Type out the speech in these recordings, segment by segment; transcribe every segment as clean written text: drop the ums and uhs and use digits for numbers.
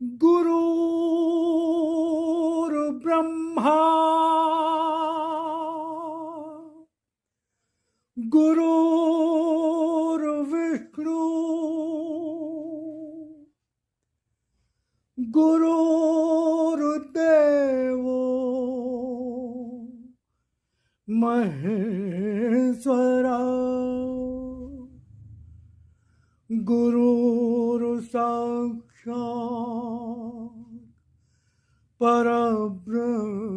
गुरुर्ब्रह्मा गुरुर्विष्णु गुरुर्देवो महेश्वरा गुरुर्साक्षात् परब्रह्म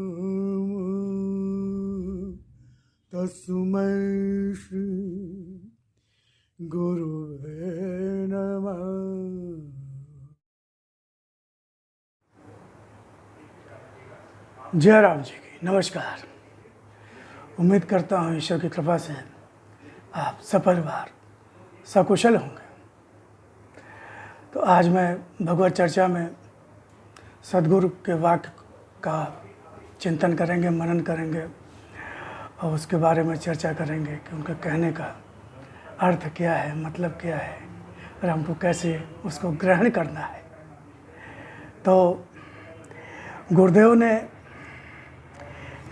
तस्मै श्री गुरुवे नमः। जय राम जी की नमस्कार। उम्मीद करता हूँ ईश्वर की कृपा से आप सपरिवार सकुशल होंगे। तो आज मैं भगवत चर्चा में सद्गुरु के वाक्य का चिंतन करेंगे, मनन करेंगे और उसके बारे में चर्चा करेंगे कि उनके कहने का अर्थ क्या है, मतलब क्या है और हमको कैसे उसको ग्रहण करना है। तो गुरुदेव ने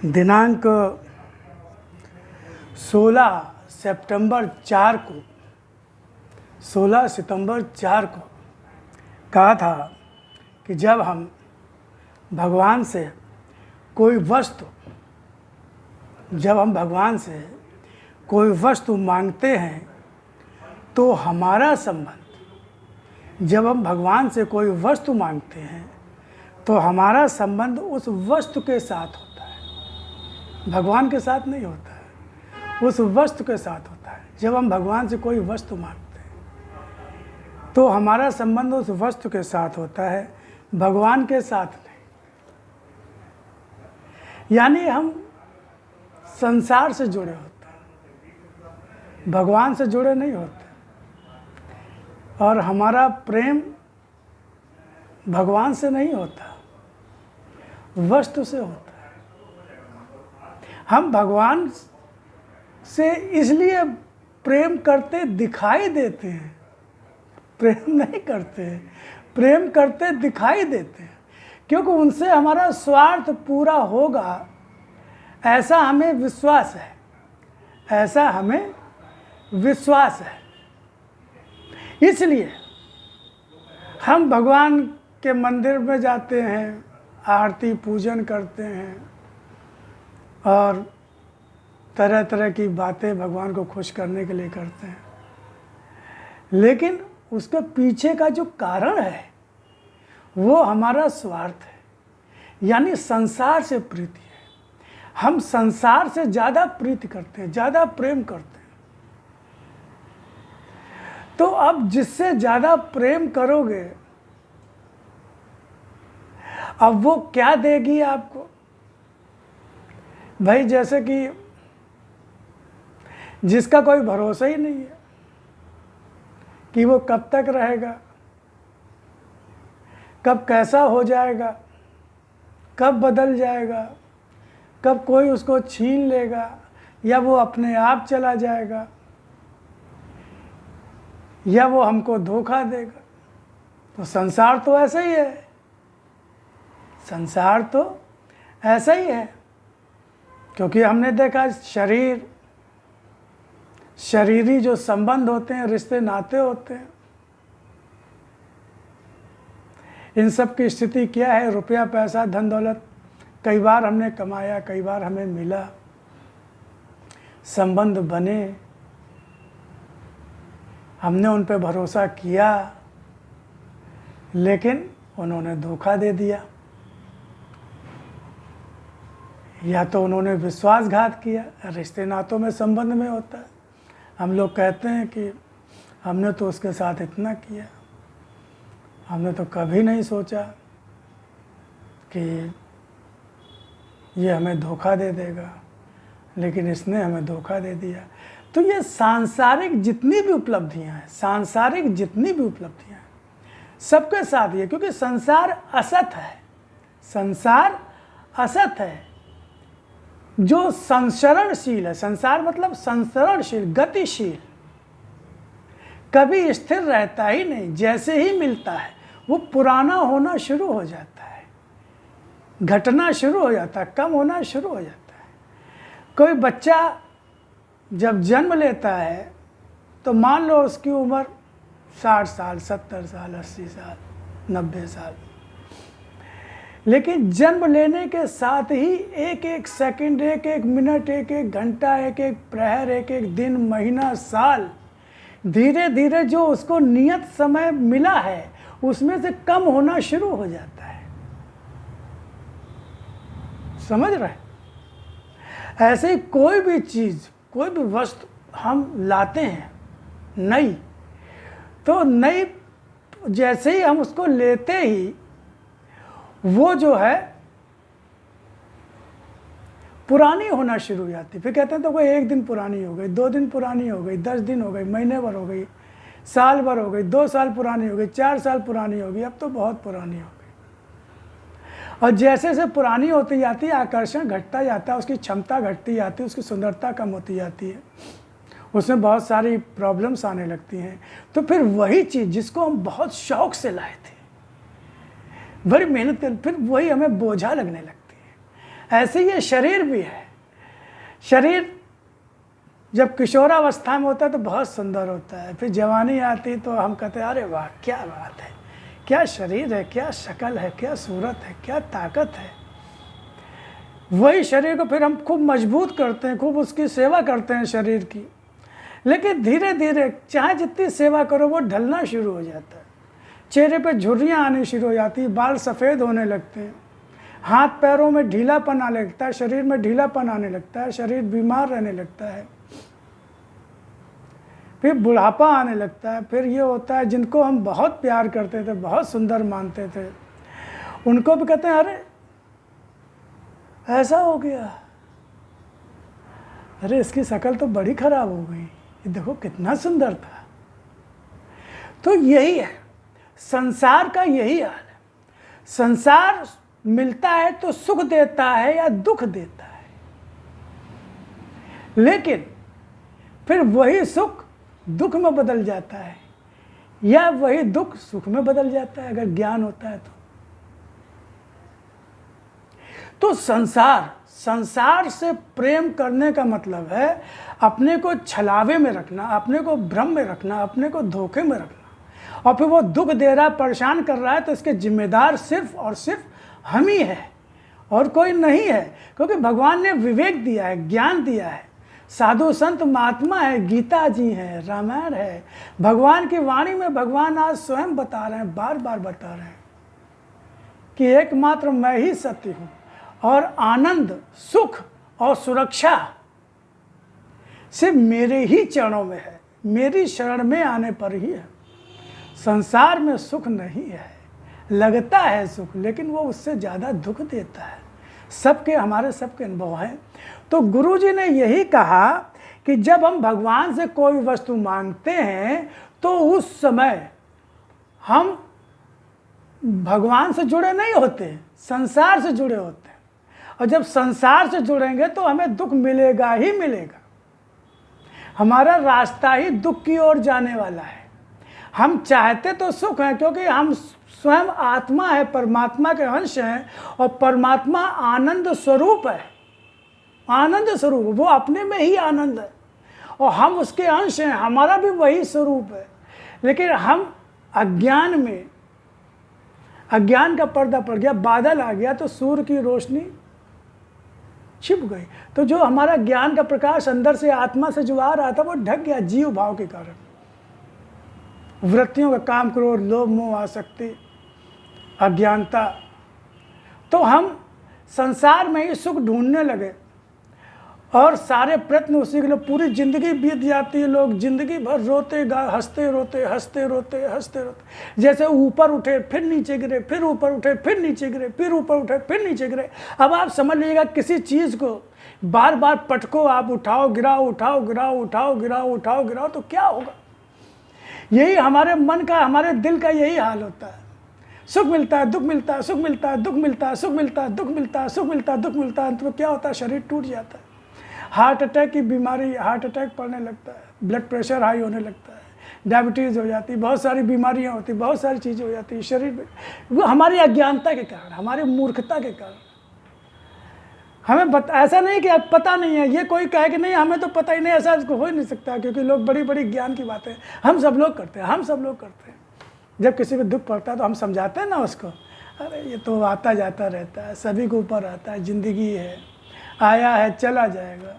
दिनांक 16 सितंबर 4 को कहा था कि जब हम भगवान से कोई वस्तु मांगते हैं तो हमारा संबंध उस वस्तु के साथ होता है, भगवान के साथ नहीं होता है, उस वस्तु के साथ होता है। जब हम भगवान से कोई वस्तु मांगते हैं तो हमारा संबंध उस वस्तु के साथ होता है, भगवान के साथ नहीं। यानी हम संसार से जुड़े होते हैं, भगवान से जुड़े नहीं होते। और हमारा प्रेम भगवान से नहीं होता, वस्तु से होता है। हम भगवान से इसलिए प्रेम करते दिखाई देते हैं, प्रेम नहीं करते, प्रेम करते दिखाई देते हैं, क्योंकि उनसे हमारा स्वार्थ पूरा होगा ऐसा हमें विश्वास है। इसलिए हम भगवान के मंदिर में जाते हैं, आरती पूजन करते हैं और तरह तरह की बातें भगवान को खुश करने के लिए करते हैं। लेकिन उसके पीछे का जो कारण है वो हमारा स्वार्थ है, यानी संसार से प्रीति है। हम संसार से ज़्यादा प्रीति करते हैं, ज़्यादा प्रेम करते हैं। तो अब जिससे ज़्यादा प्रेम करोगे, अब वो क्या देगी आपको? भाई जैसे कि जिसका कोई भरोसा ही नहीं है कि वो कब तक रहेगा, कब कैसा हो जाएगा, कब बदल जाएगा, कब कोई उसको छीन लेगा या वो अपने आप चला जाएगा या वो हमको धोखा देगा। तो संसार तो ऐसा ही है, संसार तो ऐसा ही है। क्योंकि हमने देखा शरीरी जो संबंध होते हैं, रिश्ते नाते होते हैं, इन सब की स्थिति क्या है? रुपया पैसा धन दौलत कई बार हमने कमाया, कई बार हमें मिला, संबंध बने, हमने उन पे भरोसा किया, लेकिन उन्होंने धोखा दे दिया या तो उन्होंने विश्वासघात किया। रिश्ते नातों में संबंध में होता है। हम लोग कहते हैं कि हमने तो उसके साथ इतना किया, हमने तो कभी नहीं सोचा कि ये हमें धोखा दे देगा, लेकिन इसने हमें धोखा दे दिया। तो ये सांसारिक जितनी भी उपलब्धियां हैं, सबके साथ ये, क्योंकि संसार असत है, जो संसरणशील है। संसार मतलब संसरणशील, गतिशील, कभी स्थिर रहता ही नहीं। जैसे ही मिलता है वो पुराना होना शुरू हो जाता है, घटना शुरू हो जाता है, कम होना शुरू हो जाता है। कोई बच्चा जब जन्म लेता है तो मान लो उसकी उम्र 60 साल, 70 साल, 80 साल, 90 साल, लेकिन जन्म लेने के साथ ही एक एक सेकंड, एक एक मिनट, एक एक घंटा, एक एक प्रहर, एक एक दिन, महीना, साल, धीरे धीरे जो उसको नियत समय मिला है उसमें से कम होना शुरू हो जाता है। समझ रहे? ऐसे ही कोई भी चीज़, कोई भी वस्तु हम लाते हैं नई, तो नई जैसे ही हम उसको लेते ही वो जो है पुरानी होना शुरू हो जाती। फिर कहते हैं तो कोई 1 दिन पुरानी हो गई, 2 दिन पुरानी हो गई, 10 दिन हो गई, महीने भर हो गई, साल भर हो गई, 2 साल पुरानी हो गई, 4 साल पुरानी हो गई, अब तो बहुत पुरानी हो गई। और जैसे जैसे पुरानी होती जाती है आकर्षण घटता जाता है, उसकी क्षमता घटती जाती है, उसकी सुंदरता कम होती जाती है, उसमें बहुत सारी प्रॉब्लम्स आने लगती हैं। तो फिर वही चीज़ जिसको हम बहुत शौक से लाए थे, बड़ी मेहनत कर, फिर वही हमें बोझा लगने लगती है। ऐसे ये शरीर भी है। शरीर जब किशोरावस्था में होता है तो बहुत सुंदर होता है, फिर जवानी आती तो हम कहते हैं अरे वाह क्या बात है, क्या शरीर है, क्या शक्ल है, क्या सूरत है, क्या ताकत है। वही शरीर को फिर हम खूब मजबूत करते हैं, खूब उसकी सेवा करते हैं शरीर की, लेकिन धीरे धीरे चाहे जितनी सेवा करो वो ढलना शुरू हो जाता है। चेहरे पे झुर्रियाँ आनी शुरू हो जाती है, बाल सफ़ेद होने लगते हैं, हाथ पैरों में ढीलापन आने लगता है, शरीर में ढीलापन आने लगता है, शरीर बीमार रहने लगता है, फिर बुढ़ापा आने लगता है। फिर ये होता है जिनको हम बहुत प्यार करते थे, बहुत सुंदर मानते थे, उनको भी कहते हैं अरे ऐसा हो गया, अरे इसकी शक्ल तो बड़ी खराब हो गई, ये देखो कितना सुंदर था। तो यही है संसार का, यही हाल है। संसार मिलता है तो सुख देता है या दुख देता है, लेकिन फिर वही सुख दुख में बदल जाता है या वही दुख सुख में बदल जाता है अगर ज्ञान होता है तो संसार से प्रेम करने का मतलब है अपने को छलावे में रखना, अपने को भ्रम में रखना, अपने को धोखे में रखना। और फिर वो दुख दे रहा, परेशान कर रहा है तो इसके जिम्मेदार सिर्फ और सिर्फ हम ही है और कोई नहीं है, क्योंकि भगवान ने विवेक दिया है, ज्ञान दिया है, साधु संत महात्मा है, गीता जी है, रामायण है, भगवान की वाणी में भगवान आज स्वयं बता रहे हैं, बार बार बता रहे हैं कि एकमात्र मैं ही सत्य हूँ और आनंद, सुख और सुरक्षा सिर्फ मेरे ही चरणों में है, मेरी शरण में आने पर ही है। संसार में सुख नहीं है, लगता है सुख, लेकिन वो उससे ज़्यादा दुख देता है। सबके, हमारे सबके अनुभव हैं। तो गुरुजी ने यही कहा कि जब हम भगवान से कोई वस्तु मांगते हैं तो उस समय हम भगवान से जुड़े नहीं होते, संसार से जुड़े होते हैं। और जब संसार से जुड़ेंगे तो हमें दुख मिलेगा ही मिलेगा, हमारा रास्ता ही दुख की ओर जाने वाला है। हम चाहते तो सुख हैं, क्योंकि हम स्वयं आत्मा है, परमात्मा के अंश हैं, और परमात्मा आनंद स्वरूप है, आनंद स्वरूप, वो अपने में ही आनंद है और हम उसके अंश हैं, हमारा भी वही स्वरूप है। लेकिन हम अज्ञान में, अज्ञान का पर्दा पड़ गया, बादल आ गया तो सूर्य की रोशनी छिप गई, तो जो हमारा ज्ञान का प्रकाश अंदर से, आत्मा से जो आ रहा था वो ढक गया जीव भाव के कारण। वृत्तियों का काम, क्रोध, लोभ, मोह, आसक्ति, अज्ञानता, तो हम संसार में ही सुख ढूंढने लगे और सारे प्रयत्न उसी के लिए, पूरी जिंदगी बीत जाती है, लोग जिंदगी भर रोते हंसते रोते, हंसते रोते, हंसते रोते, जैसे ऊपर उठे फिर नीचे गिरे, फिर ऊपर उठे फिर नीचे गिरे, फिर ऊपर उठे फिर नीचे गिरे। अब आप समझ लीजिएगा किसी चीज़ को बार बार पटको, आप उठाओ गिराओ, उठाओ गिराओ, उठाओ गिराओ, उठाओ गिराओ, तो क्या होगा? यही हमारे मन का, हमारे दिल का यही हाल होता है। सुख मिलता है, दुख मिलता है, सुख मिलता है, दुख मिलता है, सुख मिलता है, दुख मिलता है, सुख मिलता है, दुख मिलता है, तो क्या होता है? शरीर टूट जाता है, हार्ट अटैक की बीमारी, हार्ट अटैक पड़ने लगता है, ब्लड प्रेशर हाई होने लगता है, डायबिटीज़ हो जाती, बहुत सारी बीमारियां होती, बहुत सारी चीज़ें हो जाती है शरीर में। वो हमारी अज्ञानता के कारण, हमारी मूर्खता के कारण। हमें ऐसा नहीं कि अब पता नहीं है, ये कोई कहे कि नहीं हमें तो पता ही नहीं, ऐसा हो ही नहीं सकता, क्योंकि लोग बड़ी बड़ी ज्ञान की बातें हम सब लोग करते हैं, हम सब लोग करते हैं। जब किसी को दुख पड़ता है तो हम समझाते हैं ना उसको, अरे ये तो आता जाता रहता है, सभी के ऊपर आता है, ज़िंदगी है, आया है चला जाएगा,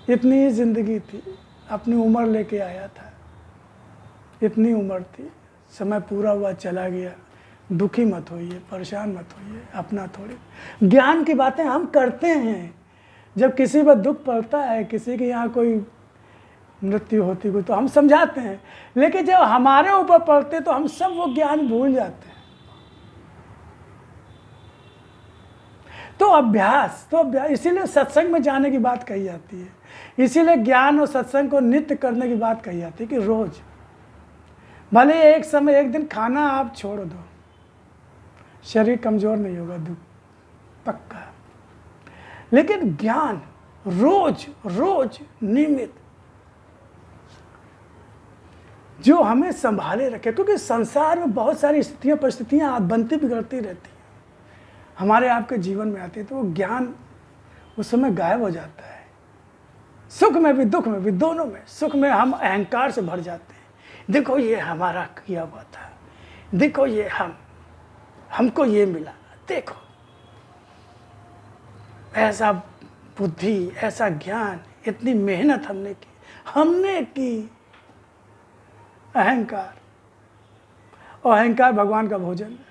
इतनी ही ज़िंदगी थी, अपनी उम्र लेके आया था, इतनी उम्र थी, समय पूरा हुआ चला गया, दुखी मत होइए, परेशान मत होइए, अपना थोड़ी। ज्ञान की बातें हम करते हैं, जब किसी पर दुख पड़ता है, किसी के यहाँ कोई मृत्यु होती कोई, तो हम समझाते हैं, लेकिन जब हमारे ऊपर पड़ते तो हम सब वो ज्ञान भूल जाते हैं। तो अभ्यास, इसीलिए सत्संग में जाने की बात कही जाती है, इसीलिए ज्ञान और सत्संग को नित्य करने की बात कही जाती है कि रोज, भले एक समय एक दिन खाना आप छोड़ दो, शरीर कमजोर नहीं होगा, दुख पक्का, लेकिन ज्ञान रोज रोज नियमित जो हमें संभाले रखे, क्योंकि संसार में बहुत सारी स्थितियां परिस्थितियां बनती बिगड़ती रहती हैं, हमारे आपके जीवन में आती है, तो वो ज्ञान उस समय गायब हो जाता है। सुख में भी दुख में भी, दोनों में। सुख में हम अहंकार से भर जाते हैं, देखो ये हमारा किया हुआ था, देखो ये हमको ये मिला, देखो ऐसा बुद्धि, ऐसा ज्ञान, इतनी मेहनत हमने की। अहंकार, और अहंकार भगवान का भोजन है।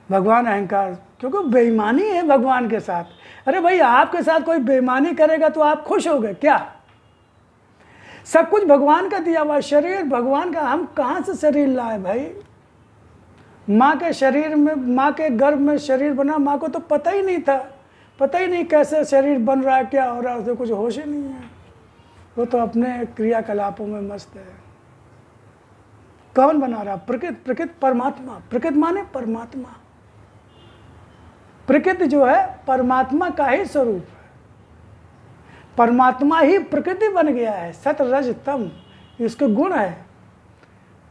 भगवान अहंकार, क्योंकि बेईमानी है भगवान के साथ। अरे भाई, आपके साथ कोई बेईमानी करेगा तो आप खुश हो गए क्या? सब कुछ भगवान का दिया हुआ, शरीर भगवान का, हम कहाँ से शरीर लाए भाई? माँ के शरीर में, माँ के गर्भ में शरीर बना, माँ को तो पता ही नहीं था, पता ही नहीं कैसे शरीर बन रहा है, क्या हो रहा है, उसे कुछ होश ही नहीं है। वो तो अपने क्रियाकलापों में मस्त है। कौन बना रहा? प्रकृति परमात्मा। प्रकृति माने परमात्मा। प्रकृति जो है परमात्मा का ही स्वरूप है, परमात्मा ही प्रकृति बन गया है। सत रज तम इसके गुण है।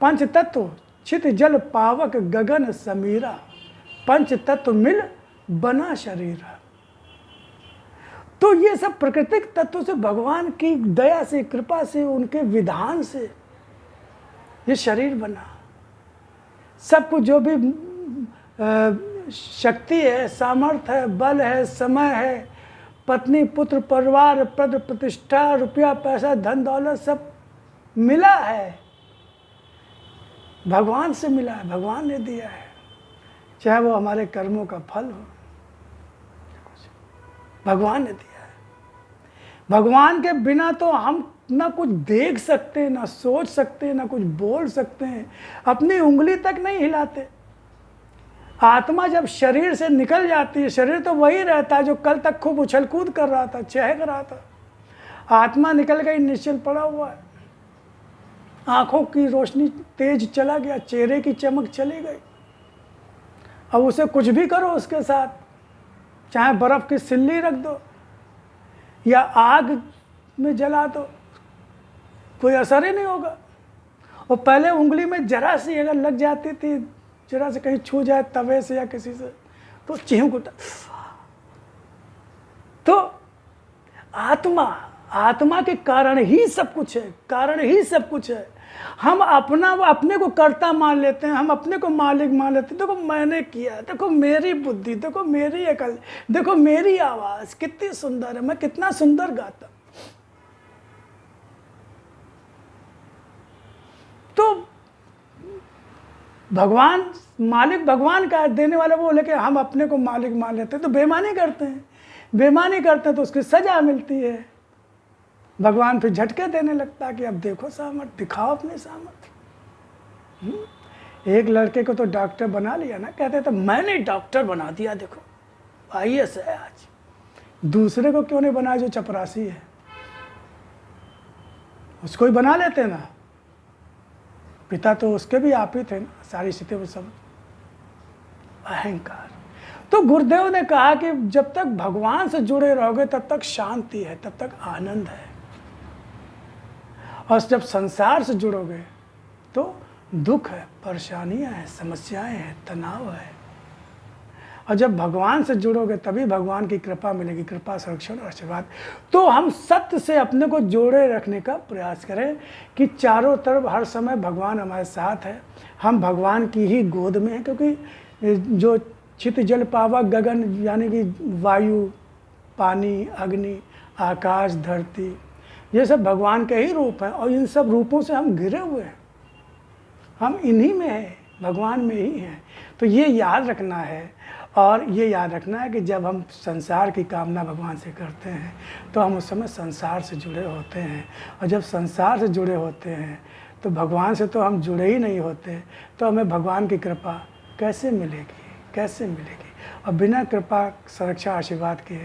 पंच तत्व छित जल पावक गगन समीरा, पंच तत्व मिल बना शरीर। तो ये सब प्राकृतिक तत्व से, भगवान की दया से, कृपा से, उनके विधान से ये शरीर बना। सब कुछ जो भी शक्ति है, सामर्थ्य है, बल है, समय है, पत्नी पुत्र परिवार, पद प्रतिष्ठा, रुपया पैसा, धन दौलत, सब मिला है, भगवान से मिला है, भगवान ने दिया है। चाहे वो हमारे कर्मों का फल हो, भगवान ने दिया है। भगवान के बिना तो हम ना कुछ देख सकते, ना सोच सकते, ना कुछ बोल सकते हैं, अपनी उंगली तक नहीं हिलाते। आत्मा जब शरीर से निकल जाती है, शरीर तो वही रहता है जो कल तक खूब उछल कूद कर रहा था, चहक रहा था। आत्मा निकल गई, निश्चल पड़ा हुआ है, आंखों की रोशनी तेज चला गया, चेहरे की चमक चली गई। अब उसे कुछ भी करो उसके साथ, चाहे बर्फ की सिल्ली रख दो या आग में जला दो, कोई असर ही नहीं होगा। और पहले उंगली में जरा सी अगर लग जाती थी, जरा से कहीं छू जाए तवे से या किसी से, तो चिंक उठा। तो आत्मा के कारण ही सब कुछ है, कारण ही सब कुछ है। हम अपने को कर्ता मान लेते हैं, हम अपने को मालिक मान लेते हैं। देखो मैंने किया, देखो मेरी बुद्धि, देखो मेरी अकल, देखो मेरी आवाज़ कितनी सुंदर है, मैं कितना सुंदर गाता। तो भगवान मालिक भगवान का देने वाला वो, लेकिन हम अपने को मालिक मान लेते हैं, तो बेईमानी करते हैं। बेईमानी करते हैं तो उसकी सजा मिलती है। भगवान फिर झटके देने लगता है कि अब देखो सामर्थ्य, दिखाओ अपने सामर्थ्य। एक लड़के को तो डॉक्टर बना लिया ना, कहते तो मैंने डॉक्टर बना दिया, देखो IAS है आज। दूसरे को क्यों नहीं बनाया जो चपरासी है, उसको ही बना लेते ना। पिता तो उसके भी आप ही थे ना, सारी स्थिति में सब अहंकार। तो गुरुदेव ने कहा कि जब तक भगवान से जुड़े रहोगे तब तक शांति है, तब तक आनंद है। और जब संसार से जुड़ोगे तो दुख है, परेशानियां हैं, समस्याएं हैं, तनाव है। और जब भगवान से जुड़ोगे तभी भगवान की कृपा मिलेगी, कृपा, संरक्षण और आशीर्वाद। तो हम सत्य से अपने को जोड़े रखने का प्रयास करें कि चारों तरफ हर समय भगवान हमारे साथ है, हम भगवान की ही गोद में हैं। क्योंकि जो चित जल पावा गगन, यानी कि वायु, पानी, अग्नि, आकाश, धरती, ये सब भगवान के ही रूप हैं और इन सब रूपों से हम घिरे हुए हैं। हम इन्हीं में हैं, भगवान में ही हैं। तो ये याद रखना है। और ये याद रखना है कि जब हम संसार की कामना भगवान से करते हैं तो हम उस समय संसार से जुड़े होते हैं। और जब संसार से जुड़े होते हैं तो भगवान से तो हम जुड़े ही नहीं होते, तो हमें भगवान की कृपा कैसे मिलेगी, कैसे मिलेगी। और बिना कृपा, सुरक्षा, आशीर्वाद के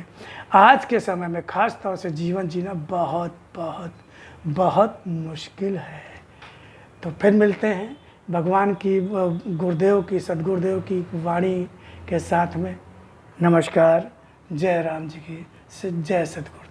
आज के समय में ख़ास तौर से जीवन जीना बहुत बहुत बहुत मुश्किल है। तो फिर मिलते हैं भगवान की, गुरुदेव की, सदगुरुदेव की वाणी के साथ में। नमस्कार। जय राम जी की, जय सतगुरु।